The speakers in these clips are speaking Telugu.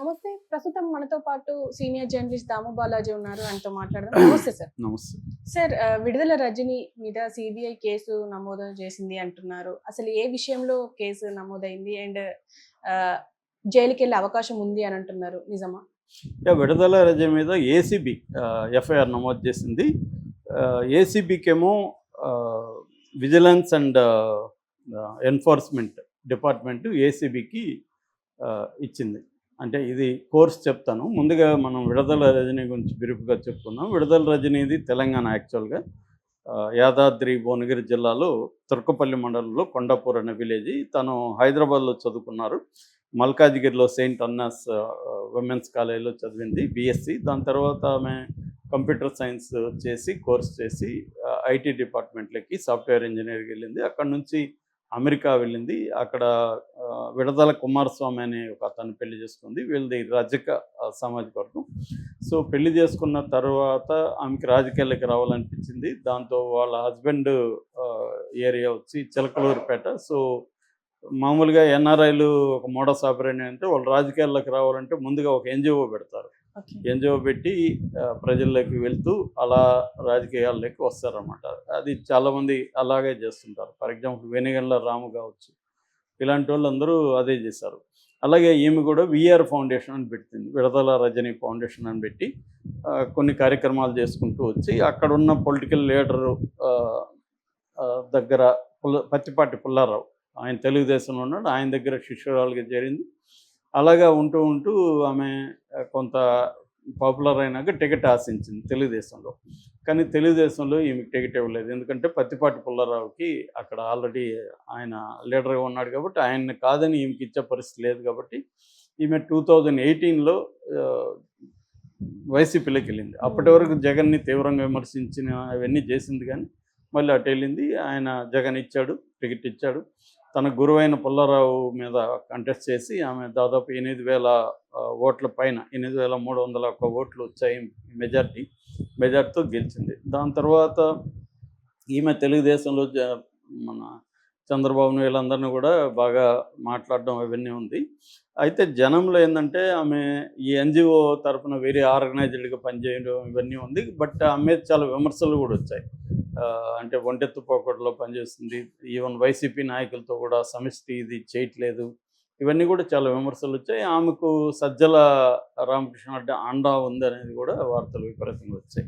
నమస్తే. ప్రస్తుతం మనతో పాటు సీనియర్ జర్నలిస్ట్ దాము బాలాజీ ఉన్నారు. ఆయనతో మాట్లాడదాం. నమస్తే సార్. నమస్తే. సార్ విడుదల రజని మీద సీబీఐ కేసు నమోదు చేసింది అంటున్నారు. అసలు ఏ విషయంలో కేసు నమోదైంది? అండ్ జైలుకెళ్ళే అవకాశం ఉంది అని అంటున్నారు. నిజమా? విడుదల రజని మీద ఏసీబీ ఎఫ్ఐఆర్ నమోదు చేసింది. ఏసీబీకేమో విజిలెన్స్ అండ్ ఎన్ఫోర్స్మెంట్ డిపార్ట్మెంట్ ఏసీబీకి ఇచ్చింది. అంటే ఇది కోర్స్ చెప్తాను. ముందుగా మనం విడుదల రజని గురించి బిరుపుగా చెప్పుకుందాం. విడుదల రజనీది తెలంగాణ యాక్చువల్గా యాదాద్రి భువనగిరి జిల్లాలో తుర్కపల్లి మండలంలో కొండాపూర్ అనే విలేజ్. తను హైదరాబాద్లో చదువుకున్నారు. మల్కాజ్గిరిలో సెయింట్ అన్నాస్ ఉమెన్స్ కాలేజీలో చదివింది బీఎస్సీ. దాని తర్వాత ఆమె కంప్యూటర్ సైన్స్ చేసి కోర్స్ చేసి ఐటీ డిపార్ట్మెంట్లోకి సాఫ్ట్వేర్ ఇంజనీర్కి వెళ్ళింది. అక్కడ నుంచి అమెరికా వెళ్ళింది. అక్కడ విడుదల కుమారస్వామి అనే ఒక అతను పెళ్లి చేసుకుంది. వీళ్ళది రజక సామాజిక వర్గం. సో పెళ్లి చేసుకున్న తర్వాత ఆమెకి రాజకీయాలకు రావాలనిపించింది. దాంతో వాళ్ళ హస్బెండ్ ఏరియా వచ్చి చిలకలూరుపేట. సో మామూలుగా ఎన్ఆర్ఐలు ఒక మోడస్ ఆపరేండి అంటే వాళ్ళు రాజకీయాల్లోకి రావాలంటే ముందుగా ఒక ఎన్జిఓ పెడతారు. ఎన్జిఓ పెట్టి ప్రజల్లోకి వెళ్తూ అలా రాజకీయాల్లోకి వస్తారన్నమాట. అది చాలామంది అలాగే చేస్తుంటారు. ఫర్ ఎగ్జాంపుల్ వెనిగండ్ల రాము కావచ్చు, ఇలాంటి వాళ్ళందరూ అదే చేశారు. అలాగే ఈమె కూడా విఆర్ ఫౌండేషన్ అని పెట్టింది. విడుదల రజని ఫౌండేషన్ అని పెట్టి కొన్ని కార్యక్రమాలు చేసుకుంటూ వచ్చి అక్కడున్న పొలిటికల్ లీడరు దగ్గర పత్తిపాటి పుల్లారావు, ఆయన తెలుగుదేశంలో ఉన్నాడు, ఆయన దగ్గర శిష్యురాలుగా చేరింది. అలాగా ఉంటూ ఉంటూ ఆమె కొంత పాపులర్ అయినాక టికెట్ ఆశించింది తెలుగుదేశంలో. కానీ తెలుగుదేశంలో ఈమెకి టికెట్ ఇవ్వలేదు. ఎందుకంటే పత్తిపాటి పుల్లారావుకి అక్కడ ఆల్రెడీ ఆయన లీడర్గా ఉన్నాడు కాబట్టి ఆయన్ని కాదని ఈమెకి ఇచ్చే పరిస్థితి లేదు. కాబట్టి ఈమె 2018లో వైసీపీలోకి వెళ్ళింది. అప్పటి వరకు జగన్ని తీవ్రంగా విమర్శించిన అవన్నీ చేసింది. కానీ మళ్ళీ అటు వెళ్ళింది. ఆయన జగన్ ఇచ్చాడు, టికెట్ ఇచ్చాడు. తన గురువైన పుల్లారావు మీద కంటెస్ట్ చేసి ఆమె దాదాపు 8,000 ఓట్ల పైన 8,301 ఓట్లు వచ్చాయి మెజార్టీతో గెలిచింది. దాని తర్వాత ఈమె తెలుగుదేశంలో మన చంద్రబాబును వీళ్ళందరినీ కూడా బాగా మాట్లాడడం అవన్నీ ఉంది. అయితే జనంలో ఏంటంటే ఆమె ఈ ఎన్జిఓ తరఫున వేరే ఆర్గనైజ్డ్గా పనిచేయడం ఇవన్నీ ఉంది. బట్ ఆమె మీద చాలా విమర్శలు కూడా వచ్చాయి. అంటే ఒంటెత్తు పోకడలో పనిచేస్తుంది, ఈవెన్ వైసీపీ నాయకులతో కూడా సమిష్టి ఇది చేయట్లేదు, ఇవన్నీ కూడా చాలా విమర్శలు వచ్చాయి. ఆమెకు సజ్జల రామకృష్ణ అండా ఉంది అనేది కూడా వార్తలు విపరీతంగా వచ్చాయి.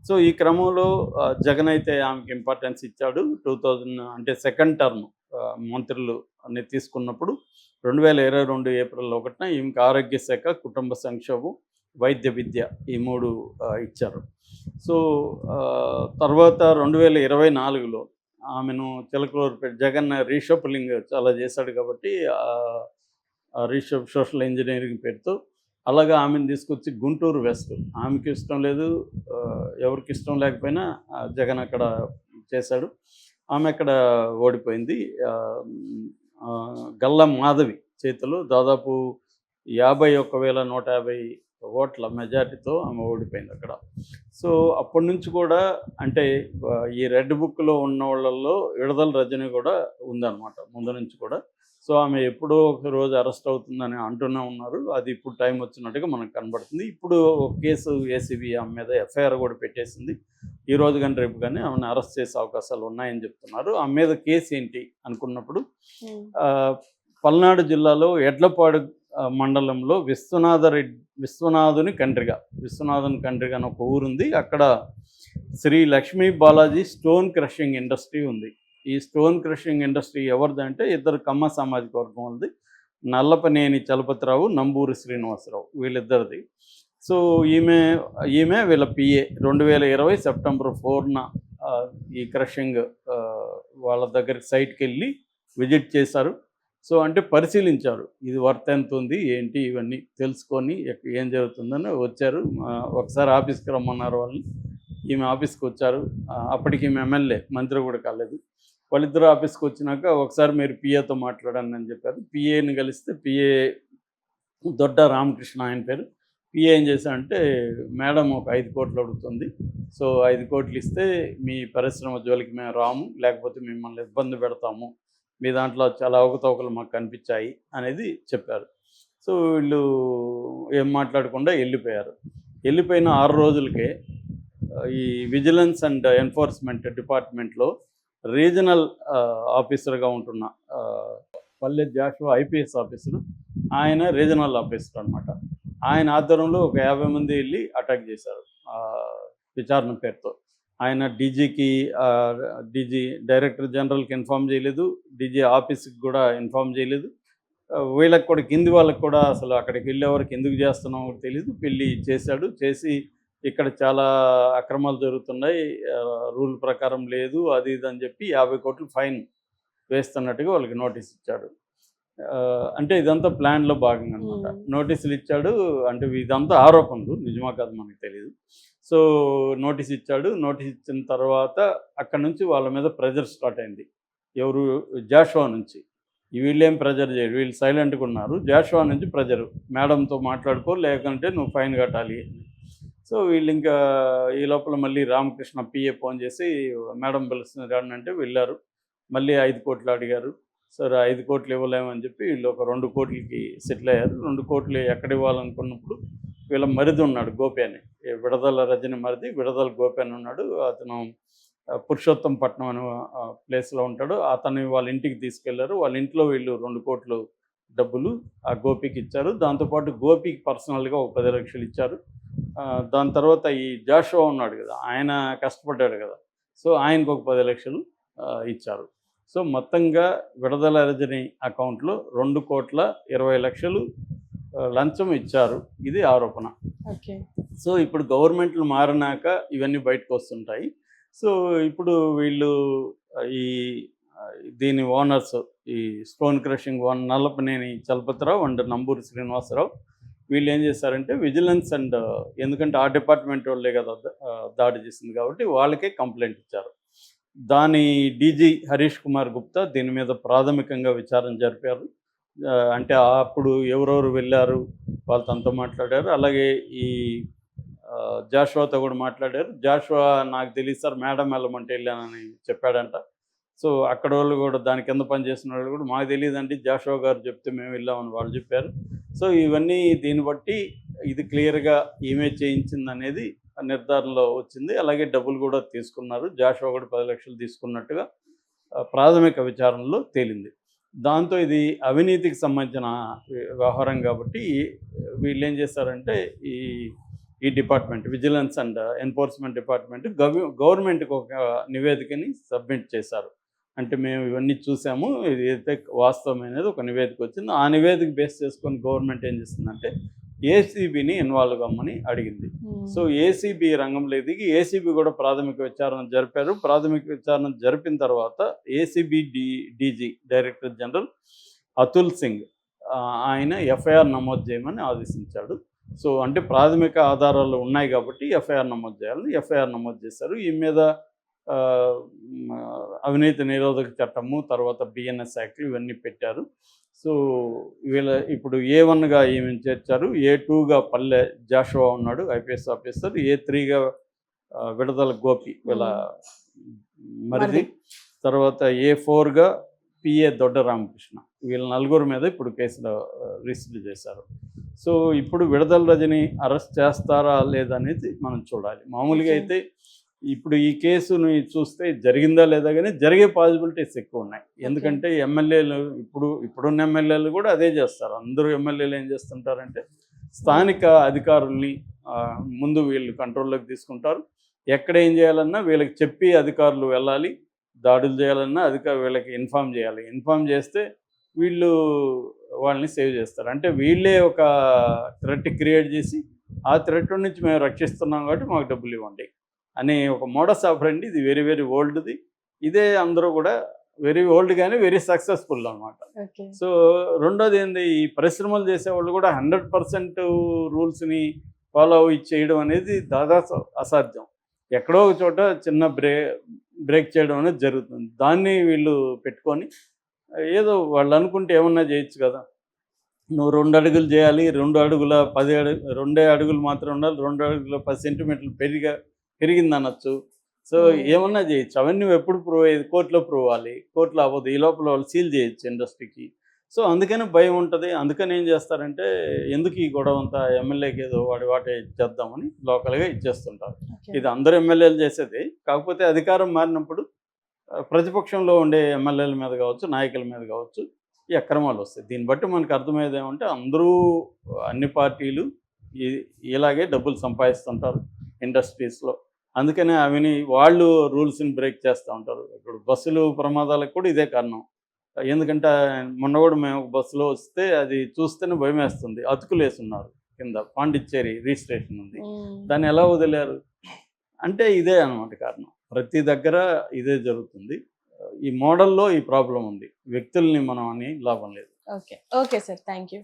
సో ఈ క్రమంలో జగన్ అయితే ఆమెకి ఇంపార్టెన్స్ ఇచ్చాడు. 2000 అంటే సెకండ్ టర్మ్ మంత్రులు అన్ని తీసుకున్నప్పుడు 2022 ఏప్రిల్ 1న ఈమెకి ఆరోగ్య శాఖ, కుటుంబ సంక్షేమం, వైద్య విద్య ఈ 3 ఇచ్చారు. సో తర్వాత 2024లో ఆమెను చిలకలూరుపేట జగన్ రీషఫలింగ్ చాలా చేశాడు కాబట్టి రీషఫ్ సోషల్ ఇంజనీరింగ్ పేరుతో అలాగా ఆమెను తీసుకొచ్చి గుంటూరు వెస్ట్, ఆమెకి ఇష్టం లేదు, ఎవరికి ఇష్టం లేకపోయినా జగన్ అక్కడ చేశాడు. ఆమె అక్కడ ఓడిపోయింది. గల్లా మాధవి చేతిలో దాదాపు 51,150 ఓట్ల మెజార్టీతో ఆమె ఓడిపోయింది అక్కడ. సో అప్పటి నుంచి కూడా అంటే ఈ రెడ్ బుక్లో ఉన్న వాళ్ళల్లో విడుదల రజని కూడా ఉందన్నమాట ముందు నుంచి కూడా. సో ఆమె ఎప్పుడో ఒక రోజు అరెస్ట్ అవుతుందని అంటూనే ఉన్నారు. అది ఇప్పుడు టైం వచ్చినట్టుగా మనకు కనబడుతుంది. ఇప్పుడు ఒక కేసు ఏసీబీ ఆమె మీద ఎఫ్ఐఆర్ కూడా పెట్టేసింది. ఈ రోజు కానీ రేపు కానీ ఆమెను అరెస్ట్ చేసే అవకాశాలు ఉన్నాయని చెప్తున్నారు. ఆమె మీద కేసు ఏంటి అనుకున్నప్పుడు పల్నాడు జిల్లాలో ఎడ్లపాడు మండలంలో విశ్వనాథుని కండ్రిగా అని ఒక ఊరుంది. అక్కడ Shri Lakshmi Balaji stone crushing industry ఉంది. ఈ స్టోన్ క్రషింగ్ ఇండస్ట్రీ ఎవరిదంటే ఇద్దరు కమ్మ సామాజిక వర్గం ఉంది. నల్లపనేని చలపతిరావు, నంబూరి శ్రీనివాసరావు, వీళ్ళిద్దరిది. సో ఈమె వీళ్ళ పిఏ 2020 సెప్టెంబర్ 4న ఈ క్రషింగ్ వాళ్ళ దగ్గరికి సైట్కి వెళ్ళి విజిట్ చేశారు. సో అంటే పరిశీలించారు, ఇది వర్త్ ఎంత ఉంది ఏంటి ఇవన్నీ తెలుసుకొని ఏం జరుగుతుందని వచ్చారు. ఒకసారి ఆఫీస్కి రమ్మన్నారు వాళ్ళని. ఈమె ఆఫీస్కి వచ్చారు. అప్పటికి ఈమె ఎమ్మెల్యే, మంత్రి కూడా కాలేదు. వాళ్ళిద్దరు ఆఫీస్కి వచ్చినాక ఒకసారి మీరు పిఏతో మాట్లాడండి అని చెప్పారు. పిఏని కలిస్తే పిఏ దొడ్డ రామకృష్ణ ఆయన పేరు. పిఏ ఏం చేశారంటే, మేడం ఒక 5 కోట్లు అడుగుతుంది, సో 5 కోట్లు ఇస్తే మీ పరిశ్రమ జోలికి మేము రాము, లేకపోతే మిమ్మల్ని ఇబ్బంది పెడతాము మీ దాంట్లో చాలా అవకతవకలు మాకు కనిపించాయి అనేది చెప్పారు. సో వీళ్ళు ఏం మాట్లాడకుండా వెళ్ళిపోయారు. వెళ్ళిపోయిన 6 రోజులకే ఈ విజిలెన్స్ అండ్ ఎన్ఫోర్స్మెంట్ డిపార్ట్మెంట్లో రీజనల్ ఆఫీసర్గా ఉంటున్న పల్లె జాషువా ఐపీఎస్ ఆఫీసరు, ఆయన రీజనల్ ఆఫీసర్ అనమాట. ఆయన ఆధ్వర్యంలో ఒక 50 మంది వెళ్ళి అటాక్ చేశారు విచారణ పేరుతో. ఆయన డీజీకి డీజీ డైరెక్టర్ జనరల్కి ఇన్ఫామ్ చేయలేదు, డీజీ ఆఫీస్కి కూడా ఇన్ఫామ్ చేయలేదు. వీళ్ళకి కూడా కింది వాళ్ళకి కూడా అసలు అక్కడికి వెళ్ళే వరకు ఎందుకు చేస్తున్నామో తెలియదు. పెళ్ళి చేశాడు. చేసి ఇక్కడ చాలా అక్రమాలు జరుగుతున్నాయి, రూల్ ప్రకారం లేదు, అది ఇది అని చెప్పి 50 కోట్లు ఫైన్ వేస్తున్నట్టుగా వాళ్ళకి నోటీస్ ఇచ్చాడు. అంటే ఇదంతా ప్లాన్లో భాగంగా అనమాట. నోటీసులు ఇచ్చాడు. అంటే ఇదంతా ఆరోపణలు, నిజమా కాదు మనకు తెలియదు. సో నోటీస్ ఇచ్చాడు. నోటీస్ ఇచ్చిన తర్వాత అక్కడ నుంచి వాళ్ళ మీద ప్రెజర్ స్టార్ట్ అయింది. ఎవరు? జాషువా నుంచి. వీళ్ళేం ప్రెజర్ చేయరు, వీళ్ళు సైలెంట్గా ఉన్నారు. జాషువా నుంచి ప్రెజరు, మేడంతో మాట్లాడుకో లేకుంటే నువ్వు ఫైన్ కట్టాలి. సో వీళ్ళు ఇంకా ఈ లోపల మళ్ళీ రామకృష్ణ పిఏ ఫోన్ చేసి మేడం పిలుస్తుంది రాండి అంటే వెళ్ళారు. మళ్ళీ 5 కోట్లు అడిగారు. సరే 5 కోట్లు ఇవ్వలేమని చెప్పి వీళ్ళు ఒక 2 కోట్లకి సెటిల్ అయ్యారు. 2 కోట్లు ఎక్కడ ఇవ్వాలనుకున్నప్పుడు వీళ్ళ మరిది ఉన్నాడు, గోపి అని, విడదల రజని మరిది విడదల గోపి అని ఉన్నాడు. అతను పురుషోత్తంపట్నం అనే ప్లేస్లో ఉంటాడు. అతన్ని వాళ్ళ ఇంటికి తీసుకెళ్లారు. వాళ్ళ ఇంట్లో వీళ్ళు 2 కోట్లు డబ్బులు ఆ గోపికి ఇచ్చారు. దాంతోపాటు గోపికి పర్సనల్గా ఒక 10 లక్షలు ఇచ్చారు. దాని తర్వాత ఈ జాషువా ఉన్నాడు కదా, ఆయన కష్టపడ్డాడు కదా, సో ఆయనకు ఒక 10 లక్షలు ఇచ్చారు. సో మొత్తంగా విడదల రజని అకౌంట్లో 2,20,00,000 లంచం ఇచ్చారు. ఇది ఆరోపణ. సో ఇప్పుడు గవర్నమెంట్లు మారినాక ఇవన్నీ బయటకు వస్తుంటాయి. సో ఇప్పుడు వీళ్ళు ఈ దీని ఓనర్స్, ఈ stone crushing Nallapaneni Chalapathirao and Namburi Srinivasarao, వీళ్ళు ఏం చేశారంటే విజిలెన్స్ అండ్, ఎందుకంటే ఆ డిపార్ట్మెంట్ వాళ్ళే కదా దాడి చేసింది కాబట్టి వాళ్ళకే కంప్లైంట్ ఇచ్చారు. దాని డీజీ హరీష్ కుమార్ గుప్తా దీని మీద ప్రాథమికంగా విచారణ జరిపారు. అంటే అప్పుడు ఎవరెవరు వెళ్ళారు వాళ్ళతో మాట్లాడారు. అలాగే ఈ జాషువాతో కూడా మాట్లాడారు. జాషువా నాకు తెలియదు సార్, మేడం వెళ్ళమంటే వెళ్ళానని చెప్పాడంట. సో అక్కడ వాళ్ళు కూడా దాని కింద పనిచేసిన వాళ్ళు కూడా మాకు తెలియదండి, జాషువా గారు చెప్తే మేము వెళ్ళామని వాళ్ళు చెప్పారు. సో ఇవన్నీ దీన్ని బట్టి ఇది క్లియర్గా ఈమె చేయించింది అనేది నిర్ధారణలో వచ్చింది. అలాగే డబ్బులు కూడా తీసుకున్నారు. జాషువా కూడా 10 లక్షలు తీసుకున్నట్టుగా ప్రాథమిక విచారణలో తేలింది. దాంతో ఇది అవినీతికి సంబంధించిన వ్యవహారం కాబట్టి వీళ్ళు ఏం చేశారంటే ఈ department vigilance and enforcement department గవర్నమెంట్కి ఒక నివేదికని సబ్మిట్ చేశారు. అంటే మేము ఇవన్నీ చూసాము, ఇది అయితే వాస్తవమైనది ఒక నివేదిక వచ్చింది. ఆ నివేదిక బేస్ చేసుకొని గవర్నమెంట్ ఏం చేస్తుందంటే ఏసీబీని ఇన్వాల్వ్ కమ్మని అడిగింది. సో ఏసీబీ రంగంలో దిగి ఏసీబీ కూడా ప్రాథమిక విచారణ జరిపారు. ప్రాథమిక విచారణ జరిపిన తర్వాత ACB DG director general Atul Singh ఆయన ఎఫ్ఐఆర్ నమోదు చేయమని ఆదేశించాడు. సో అంటే ప్రాథమిక ఆధారాలు ఉన్నాయి కాబట్టి ఎఫ్ఐఆర్ నమోదు చేయాలని ఎఫ్ఐఆర్ నమోదు చేశారు. ఈ మీద అవినీతి నిరోధక చట్టము, తర్వాత బిఎన్ఎస్ యాక్ట్లు ఇవన్నీ పెట్టారు. సో వీళ్ళ ఇప్పుడు A1గా ఏమేమి చేర్చారు, A2గా పల్లె జాషువా ఉన్నాడు ఐపీఎస్ ఆఫీసర్, A3గా విడదల గోపి వీళ్ళ మరిది, తర్వాత A4గా పిఏ దొడ్డ రామకృష్ణ, వీళ్ళ నలుగురు మీద ఇప్పుడు కేసులు రిజిస్టర్ చేశారు. సో ఇప్పుడు విడదల రజని అరెస్ట్ చేస్తారా లేదనేది మనం చూడాలి. మామూలుగా అయితే ఇప్పుడు ఈ కేసుని చూస్తే జరిగిందా లేదా కానీ జరిగే పాసిబిలిటీస్ ఎక్కువ ఉన్నాయి. ఎందుకంటే ఎమ్మెల్యేలు ఇప్పుడున్న ఎమ్మెల్యేలు కూడా అదే చేస్తారు. అందరూ ఎమ్మెల్యేలు ఏం చేస్తుంటారంటే స్థానిక అధికారుల్ని ముందు వీళ్ళు కంట్రోల్లోకి తీసుకుంటారు. ఎక్కడ ఏం చేయాలన్నా వీళ్ళకి చెప్పి అధికారులు వెళ్ళాలి, దాడులు చేయాలన్నా వీళ్ళకి ఇన్ఫామ్ చేయాలి. ఇన్ఫామ్ చేస్తే వీళ్ళు వాళ్ళని సేవ్ చేస్తారు. అంటే వీళ్ళే ఒక థ్రెట్ క్రియేట్ చేసి ఆ థ్రెట్ నుంచి మేము రక్షిస్తున్నాం కాబట్టి మాకు డబ్బులు ఇవ్వండి అనే ఒక మోడస్ ఆపరండి. ఇది వెరీ వెరీ ఓల్డ్ది. ఇదే అందరూ కూడా వెరీ ఓల్డ్ కానీ వెరీ సక్సెస్ఫుల్ అనమాట. సో రెండోది ఏంది, ఈ పరిశ్రమలు చేసేవాళ్ళు కూడా 100% రూల్స్ని ఫాలో చేయడం అనేది దాదాపు అసాధ్యం. ఎక్కడో ఒక చోట చిన్న బ్రేక్ చేయడం అనేది జరుగుతుంది. దాన్ని వీళ్ళు పెట్టుకొని ఏదో వాళ్ళు అనుకుంటే ఏమన్నా చేయొచ్చు కదా. నువ్వు 2 అడుగులు చేయాలి, 2 అడుగుల 10 2 అడుగులు మాత్రం ఉండాలి, 2 అడుగుల 10 సెంటీమీటర్లు పెరిగింది అనొచ్చు. సో ఏమన్నా చేయొచ్చు. అవన్నీ నువ్వు ఎప్పుడు ప్రూవ్ అయ్యేది? కోర్టులో ప్రూవ్ అవ్వాలి. కోర్టులో అవ్వదు. ఈ లోపల వాళ్ళు సీల్ చేయొచ్చు ఇండస్ట్రీకి. సో అందుకని భయం ఉంటుంది. అందుకని ఏం చేస్తారంటే ఎందుకు ఈ గొడవ అంతా, ఎమ్మెల్యేకి ఏదో వాడి వాటే ఇచ్చేద్దామని లోకల్గా ఇచ్చేస్తుంటారు. ఇది అందరు ఎమ్మెల్యేలు చేసేది. కాకపోతే అధికారం మారినప్పుడు ప్రతిపక్షంలో ఉండే ఎమ్మెల్యేల మీద కావచ్చు, నాయకుల మీద కావచ్చు ఈ అక్రమాలు వస్తాయి. దీన్ని బట్టి మనకు అర్థమయ్యేది ఏమంటే అందరూ అన్ని పార్టీలు ఇలాగే డబ్బులు సంపాదిస్తుంటారు ఇండస్ట్రీస్లో. అందుకనే అవిని వాళ్ళు రూల్స్ని బ్రేక్ చేస్తూ ఉంటారు. ఇప్పుడు బస్సులు ప్రమాదాలకు కూడా ఇదే కారణం. ఎందుకంటే మొన్న కూడా మేము ఒక బస్సులో వస్తే అది చూస్తేనే భయం వేస్తుంది. అతుకులేసి ఉన్నారు కింద. పాండిచ్చేరి రిజిస్ట్రేషన్ ఉంది. దాన్ని ఎలా వదిలేరు అంటే ఇదే అన్నమాట కారణం. ప్రతి దగ్గర ఇదే జరుగుతుంది. ఈ మోడల్లో ఈ ప్రాబ్లం ఉంది. వ్యక్తుల్ని మనం అని లాభం లేదు. Okay. Okay sir. Thank you.